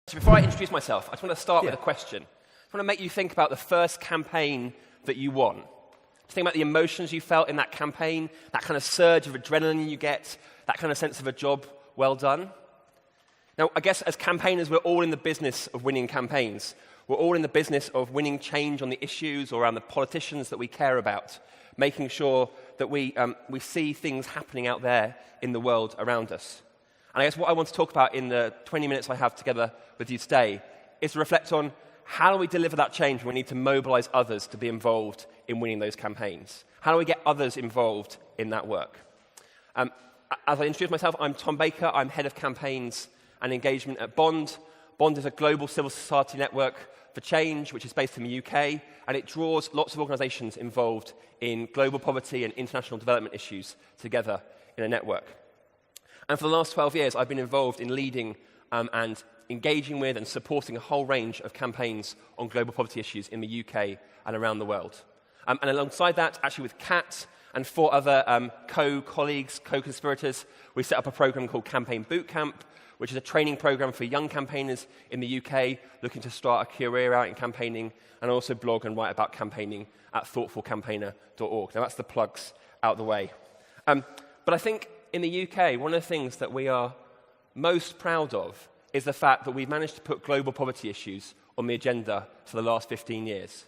So before I introduce myself, I just want to start with a question. I want to make you think about the first campaign that you won. Just think about the emotions you felt in that campaign, that kind of surge of adrenaline you get, that kind of sense of a job well done. Now, I guess as campaigners, we're all in the business of winning campaigns. We're all in the business of winning change on the issues or around the politicians that we care about, making sure that we see things happening out there in the world around us. And I guess what I want to talk about in the 20 minutes I have together with you today is to reflect on how do we deliver that change when we need to mobilize others to be involved in winning those campaigns? How do we get others involved in that work? As I introduce myself, I'm Tom Baker. I'm Head of Campaigns and Engagement at Bond. Bond is a global civil society network for change, which is based in the UK, and it draws lots of organizations involved in global poverty and international development issues together in a network. And for the last 12 years, I've been involved in leading and engaging with and supporting a whole range of campaigns on global poverty issues in the UK and around the world. And alongside that, actually with Kat and 4 other co-colleagues, co-conspirators, we set up a program called Campaign Bootcamp, which is a training program for young campaigners in the UK looking to start a career out in campaigning, and also blog and write about campaigning at thoughtfulcampaigner.org. Now, that's the plugs out the way. But I think in the UK, one of the things that we are most proud of is the fact that we've managed to put global poverty issues on the agenda for the last 15 years.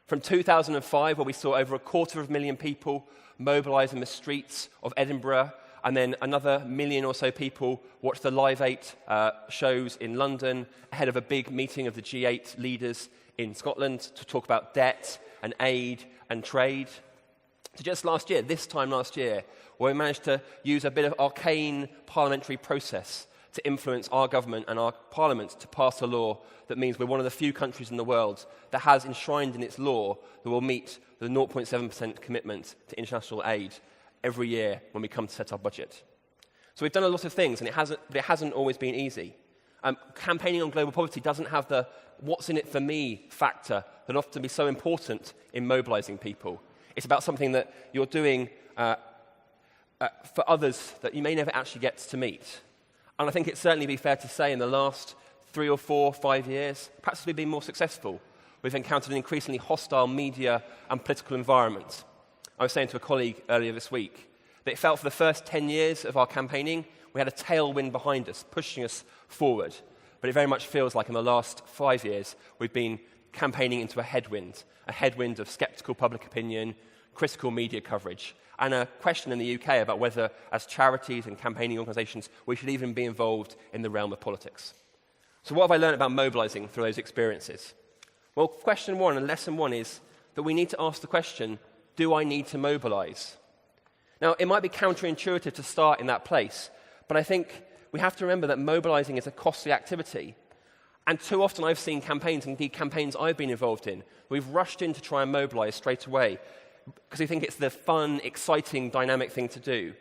From 2005, where we saw over 250,000 people mobilise in the streets of Edinburgh, and then another 1 million or so people watched the Live 8 shows in London ahead of a big meeting of the G8 leaders in Scotland to talk about debt and aid and trade. So just this time last year, where we managed to use a bit of arcane parliamentary process to influence our government and our parliament to pass a law that means we're one of the few countries in the world that has enshrined in its law that will meet the 0.7% commitment to international aid every year when we come to set our budget. So we've done a lot of things, and it hasn't always been easy. Campaigning on global poverty doesn't have the what's in it for me factor that often be so important in mobilising people. It's about something that you're doing for others that you may never actually get to meet. And I think it'd certainly be fair to say in the last 3 or 4, 5 years, perhaps we've been more successful. We've encountered an increasingly hostile media and political environment. I was saying to a colleague earlier this week that it felt for the first 10 years of our campaigning, we had a tailwind behind us, pushing us forward. But it very much feels like in the last 5 years, we've been campaigning into a headwind of sceptical public opinion, critical media coverage, and a question in the UK about whether, as charities and campaigning organisations, we should even be involved in the realm of politics. So what have I learned about mobilising through those experiences? Well, question 1 and lesson 1 is that we need to ask the question, do I need to mobilise? Now, it might be counterintuitive to start in that place, but I think we have to remember that mobilising is a costly activity. And too often I've seen campaigns, indeed campaigns I've been involved in, we've rushed in to try and mobilise straight away because we think it's the fun, exciting, dynamic thing to do.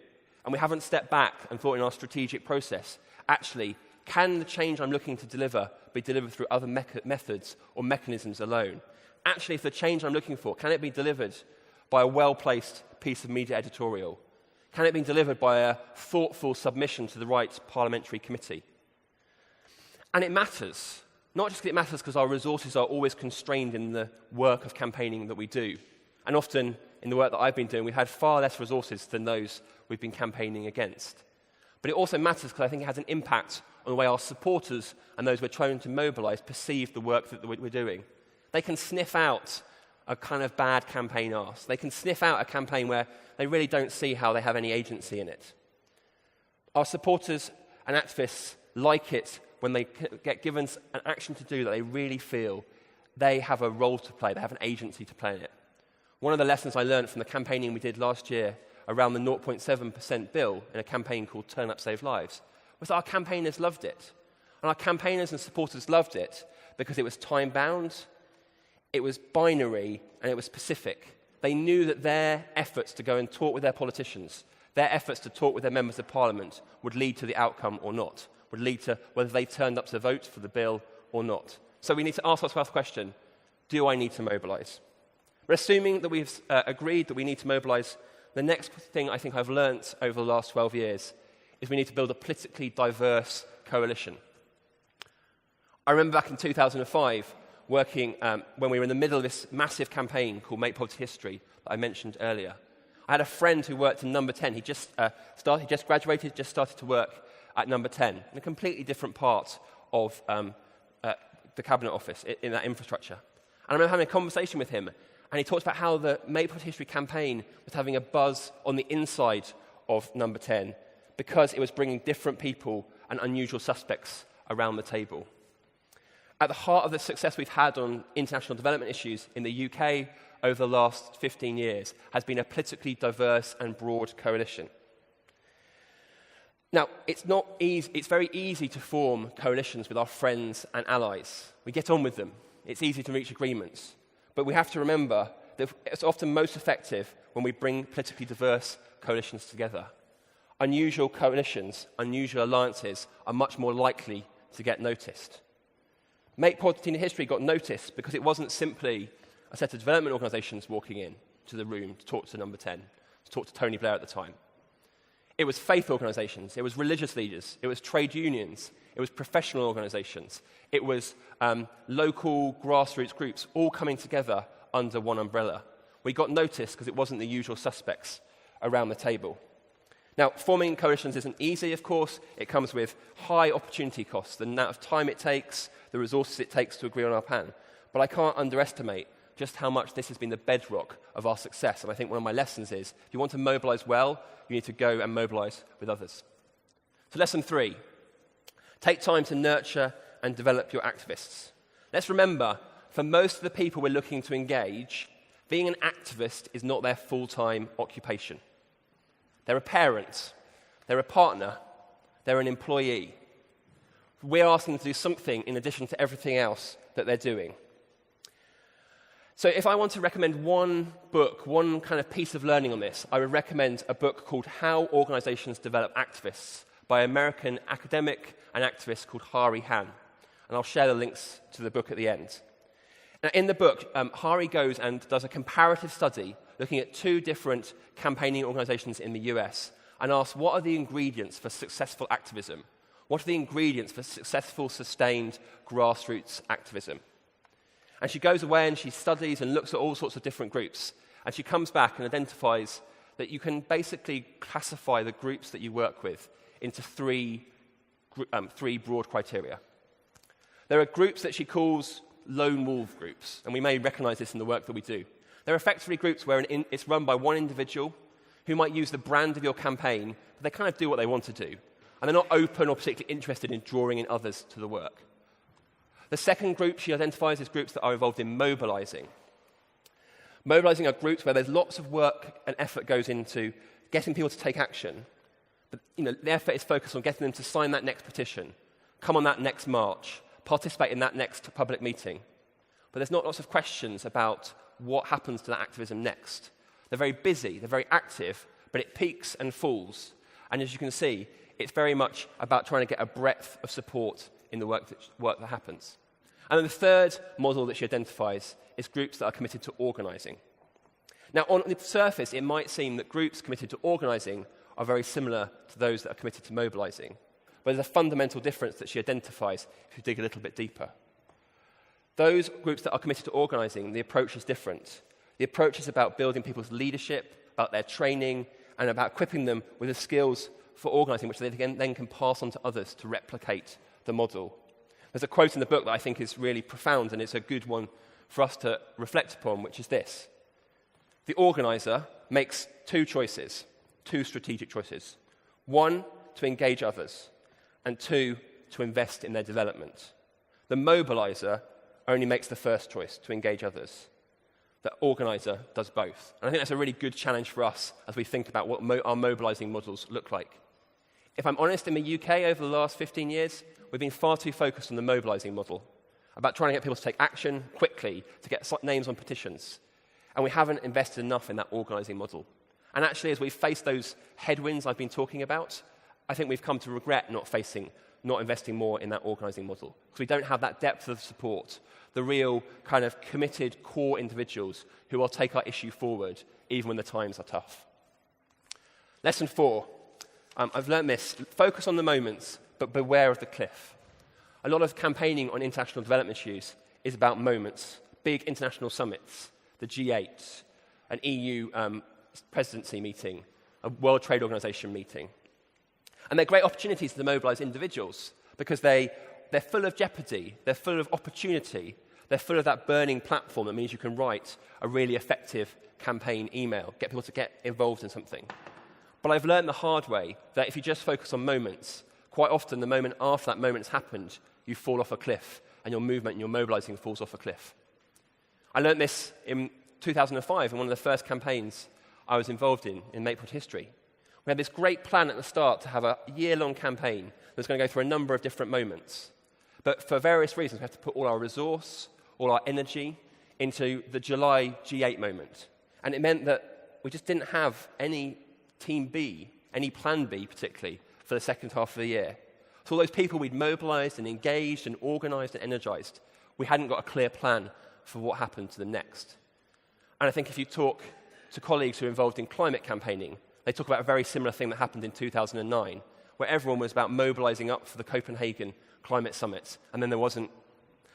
And we haven't stepped back and thought in our strategic process, actually, can the change I'm looking to deliver be delivered through other methods or mechanisms alone? Actually, if the change I'm looking for, can it be delivered by a well-placed piece of media editorial? Can it be delivered by a thoughtful submission to the right parliamentary committee? And it matters, not just because it matters because our resources are always constrained in the work of campaigning that we do. And often, in the work that I've been doing, we've had far less resources than those we've been campaigning against. But it also matters because I think it has an impact on the way our supporters and those we're trying to mobilise perceive the work that we're doing. They can sniff out a kind of bad campaign arse. They can sniff out a campaign where they really don't see how they have any agency in it. Our supporters and activists like it when they get given an action to do that they really feel they have a role to play, they have an agency to play in it. One of the lessons I learned from the campaigning we did last year around the 0.7% bill in a campaign called Turn Up Save Lives was that our campaigners loved it. And our campaigners and supporters loved it because it was time-bound, it was binary, and it was specific. They knew that their efforts to go and talk with their politicians, their efforts to talk with their members of parliament would lead to the outcome or not, would lead to whether they turned up to vote for the bill or not. So we need to ask ourselves the question, do I need to mobilise? We're assuming that we've agreed that we need to mobilise. The next thing I think I've learnt over the last 12 years is we need to build a politically diverse coalition. I remember back in 2005 working when we were in the middle of this massive campaign called Make Poverty History that I mentioned earlier. I had a friend who worked in Number 10. He just graduated, just started to work at Number 10 in a completely different part of the Cabinet Office in that infrastructure. And I remember having a conversation with him, and he talked about how the Make Poverty History campaign was having a buzz on the inside of Number 10 because it was bringing different people and unusual suspects around the table. At the heart of the success we've had on international development issues in the UK over the last 15 years has been a politically diverse and broad coalition. Now, it's very easy to form coalitions with our friends and allies. We get on with them. It's easy to reach agreements. But we have to remember that it's often most effective when we bring politically diverse coalitions together. Unusual coalitions, unusual alliances are much more likely to get noticed. Make Poverty History got noticed because it wasn't simply a set of development organisations walking in to the room to talk to Number 10, to talk to Tony Blair at the time. It was faith organisations, it was religious leaders, it was trade unions, it was professional organisations, it was local grassroots groups all coming together under one umbrella. We got noticed because it wasn't the usual suspects around the table. Now, forming coalitions isn't easy, of course. It comes with high opportunity costs, the amount of time it takes, the resources it takes to agree on our plan. But I can't underestimate just how much this has been the bedrock of our success. And I think one of my lessons is, if you want to mobilize well, you need to go and mobilize with others. So lesson 3, take time to nurture and develop your activists. Let's remember, for most of the people we're looking to engage, being an activist is not their full-time occupation. They're a parent, they're a partner, they're an employee. We're asking them to do something in addition to everything else that they're doing. So if I want to recommend one book, one kind of piece of learning on this, I would recommend a book called How Organizations Develop Activists by an American academic and activist called Hari Han. And I'll share the links to the book at the end. Now, in the book, Hari goes and does a comparative study looking at 2 different campaigning organizations in the US and asks, what are the ingredients for successful activism? What are the ingredients for successful, sustained grassroots activism? And she goes away and she studies and looks at all sorts of different groups. And she comes back and identifies that you can basically classify the groups that you work with into 3 broad criteria. There are groups that she calls lone wolf groups, and we may recognize this in the work that we do. They're effectively groups where it's run by one individual who might use the brand of your campaign, but they kind of do what they want to do. And they're not open or particularly interested in drawing in others to the work. The second group she identifies as groups that are involved in mobilizing. Mobilizing are groups where there's lots of work and effort goes into getting people to take action. But the effort is focused on getting them to sign that next petition, come on that next march, participate in that next public meeting. But there's not lots of questions about what happens to that activism next. They're very busy, they're very active, but it peaks and falls. And as you can see, it's very much about trying to get a breadth of support in the work that happens. And then the third model that she identifies is groups that are committed to organizing. Now, on the surface, it might seem that groups committed to organizing are very similar to those that are committed to mobilizing. But there's a fundamental difference that she identifies if you dig a little bit deeper. Those groups that are committed to organizing, the approach is different. The approach is about building people's leadership, about their training, and about equipping them with the skills for organizing, which they then can pass on to others to replicate the model. There's a quote in the book that I think is really profound, and it's a good one for us to reflect upon, which is this. The organizer makes 2 choices, 2 strategic choices. 1, to engage others, and 2, to invest in their development. The mobilizer only makes the first choice, to engage others. The organizer does both. And I think that's a really good challenge for us as we think about what our mobilizing models look like. If I'm honest, in the UK over the last 15 years, we've been far too focused on the mobilizing model, about trying to get people to take action quickly, to get names on petitions. And we haven't invested enough in that organizing model. And actually, as we've faced those headwinds I've been talking about, I think we've come to regret not investing more in that organizing model. Because we don't have that depth of support, the real kind of committed core individuals who will take our issue forward, even when the times are tough. Lesson 4. I've learned this. Focus on the moments, but beware of the cliff. A lot of campaigning on international development issues is about moments, big international summits, the G8, an EU presidency meeting, a World Trade Organization meeting. And they're great opportunities to mobilize individuals because they're full of jeopardy, they're full of opportunity, they're full of that burning platform that means you can write a really effective campaign email, get people to get involved in something. But I've learned the hard way that if you just focus on moments, quite often the moment after that moment's happened, you fall off a cliff and your movement and your mobilizing falls off a cliff. I learned this in 2005 in one of the first campaigns I was involved in Maplewood history. We had this great plan at the start to have a year-long campaign that was going to go through a number of different moments. But for various reasons, we had to put all our resource, all our energy into the July G8 moment. And it meant that we just didn't have any Team B, any Plan B particularly, for the second half of the year. So all those people we'd mobilized and engaged and organized and energized, we hadn't got a clear plan for what happened to them next. And I think if you talk to colleagues who are involved in climate campaigning, they talk about a very similar thing that happened in 2009, where everyone was about mobilizing up for the Copenhagen climate summit, and then it wasn't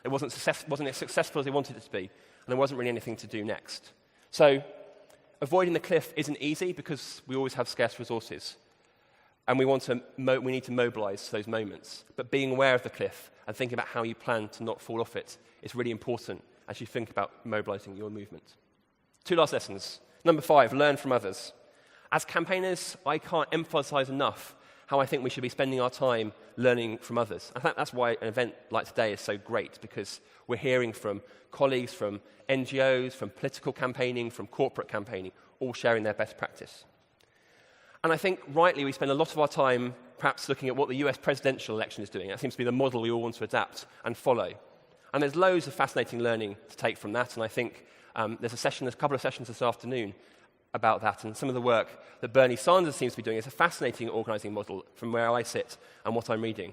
as successful as they wanted it to be, and there wasn't really anything to do next. So avoiding the cliff isn't easy because we always have scarce resources, and we need to mobilize those moments. But being aware of the cliff and thinking about how you plan to not fall off it is really important as you think about mobilizing your movement. 2 last lessons. Number 5, learn from others. As campaigners, I can't emphasize enough how I think we should be spending our time learning from others. I think that's why an event like today is so great, because we're hearing from colleagues from NGOs, from political campaigning, from corporate campaigning, all sharing their best practice. And I think rightly we spend a lot of our time perhaps looking at what the US presidential election is doing. That seems to be the model we all want to adapt and follow. And there's loads of fascinating learning to take from that, and I think there's a couple of sessions this afternoon about that, and some of the work that Bernie Sanders seems to be doing is a fascinating organising model from where I sit and what I'm reading.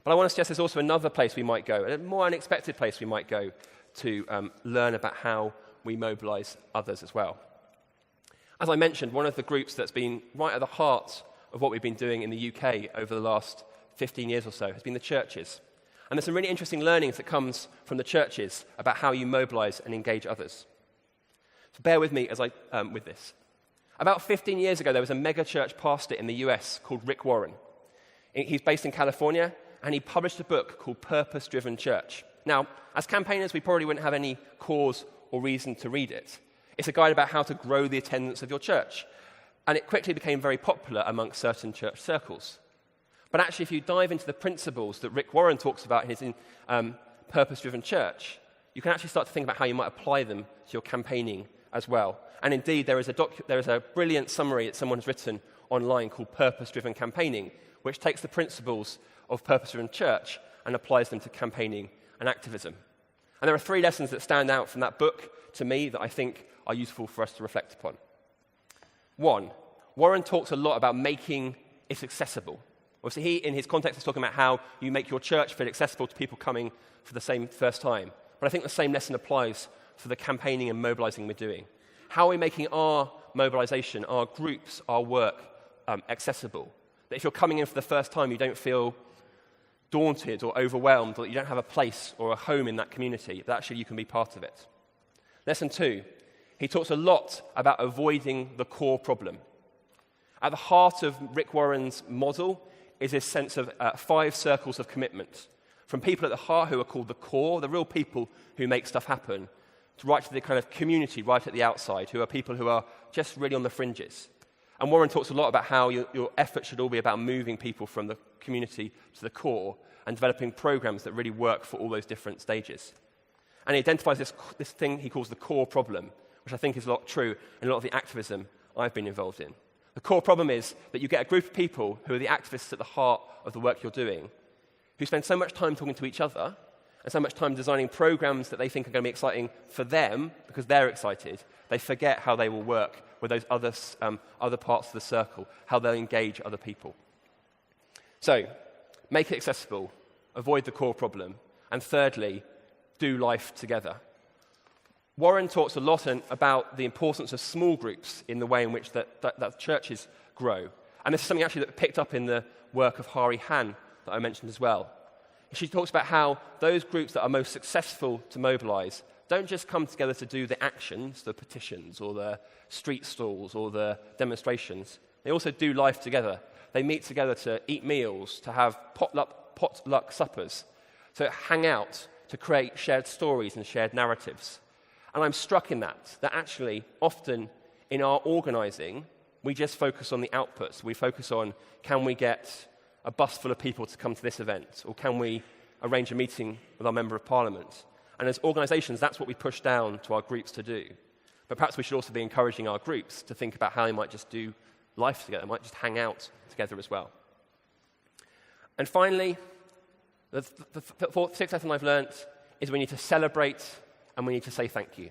But I want to suggest there's also another place we might go, a more unexpected place we might go to learn about how we mobilise others as well. As I mentioned, one of the groups that's been right at the heart of what we've been doing in the UK over the last 15 years or so has been the churches. And there's some really interesting learnings that comes from the churches about how you mobilise and engage others. So bear with me with this. About 15 years ago, there was a mega-church pastor in the US called Rick Warren. He's based in California, and he published a book called Purpose-Driven Church. Now, as campaigners, we probably wouldn't have any cause or reason to read it. It's a guide about how to grow the attendance of your church. And it quickly became very popular amongst certain church circles. But actually, if you dive into the principles that Rick Warren talks about in his Purpose-Driven Church, you can actually start to think about how you might apply them to your campaigning as well. And indeed, there is a brilliant summary that someone has written online called Purpose-Driven Campaigning, which takes the principles of Purpose-Driven Church and applies them to campaigning and activism. And there are 3 lessons that stand out from that book to me that I think are useful for us to reflect upon. 1, Warren talks a lot about making it accessible. Obviously, he, in his context, is talking about how you make your church feel accessible to people coming for the same first time. But I think the same lesson applies for the campaigning and mobilizing we're doing. How are we making our mobilization, our groups, our work accessible? That if you're coming in for the first time, you don't feel daunted or overwhelmed, or that you don't have a place or a home in that community, that actually you can be part of it. Lesson 2, he talks a lot about avoiding the core problem. At the heart of Rick Warren's model is this sense of 5 circles of commitment. From people at the heart who are called the core, the real people who make stuff happen, to right to the kind of community right at the outside, who are people who are just really on the fringes. And Warren talks a lot about how your effort should all be about moving people from the community to the core and developing programs that really work for all those different stages. And he identifies this thing he calls the core problem, which I think is a lot true in a lot of the activism I've been involved in. The core problem is that you get a group of people who are the activists at the heart of the work you're doing, who spend so much time talking to each other and so much time designing programs that they think are going to be exciting for them because they're excited, they forget how they will work with those other parts of the circle, how they'll engage other people. So, make it accessible, avoid the core problem, and thirdly, do life together. Warren talks a lot about the importance of small groups in the way in which that churches grow. And this is something actually that picked up in the work of Hari Han that I mentioned as well. She talks about how those groups that are most successful to mobilize don't just come together to do the actions, the petitions or the street stalls or the demonstrations. They also do life together. They meet together to eat meals, to have potluck suppers, to hang out, to create shared stories and shared narratives. And I'm struck in that actually often in our organizing, we just focus on the outputs. We focus on, can we get a bus full of people to come to this event? Or can we arrange a meeting with our Member of Parliament? And as organizations, that's what we push down to our groups to do. But perhaps we should also be encouraging our groups to think about how they might just do life together, might just hang out together as well. And finally, the sixth lesson I've learned is we need to celebrate and we need to say thank you.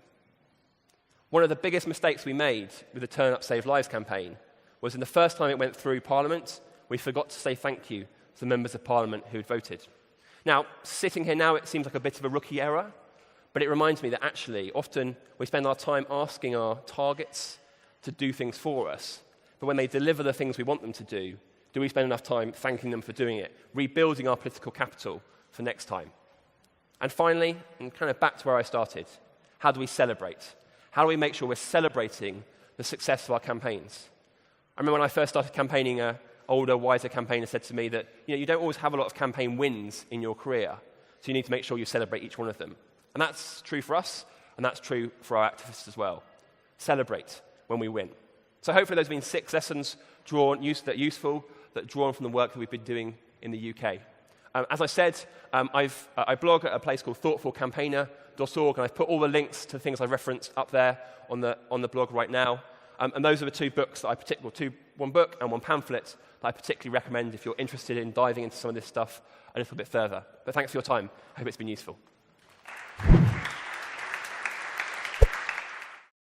One of the biggest mistakes we made with the Turn Up Save Lives campaign was in the first time it went through Parliament, we forgot to say thank you to the members of Parliament who had voted. Now, sitting here now, it seems like a bit of a rookie error, but it reminds me that actually often we spend our time asking our targets to do things for us, but when they deliver the things we want them to do we spend enough time thanking them for doing it, rebuilding our political capital for next time? And finally, and kind of back to where I started, how do we celebrate? How do we make sure we're celebrating the success of our campaigns? I remember when I first started campaigning, an older, wiser campaigner said to me that you don't always have a lot of campaign wins in your career, so you need to make sure you celebrate each one of them. And that's true for us, and that's true for our activists as well. Celebrate when we win. So hopefully those have been 6 lessons that are useful, that draw on from the work that we've been doing in the UK. As I said, I blog at a place called thoughtfulcampaigner.org, and I've put all the links to things I've referenced up there on the blog right now. And those are the 2 books that one book and one pamphlet that I particularly recommend if you're interested in diving into some of this stuff a little bit further. But thanks for your time. I hope it's been useful.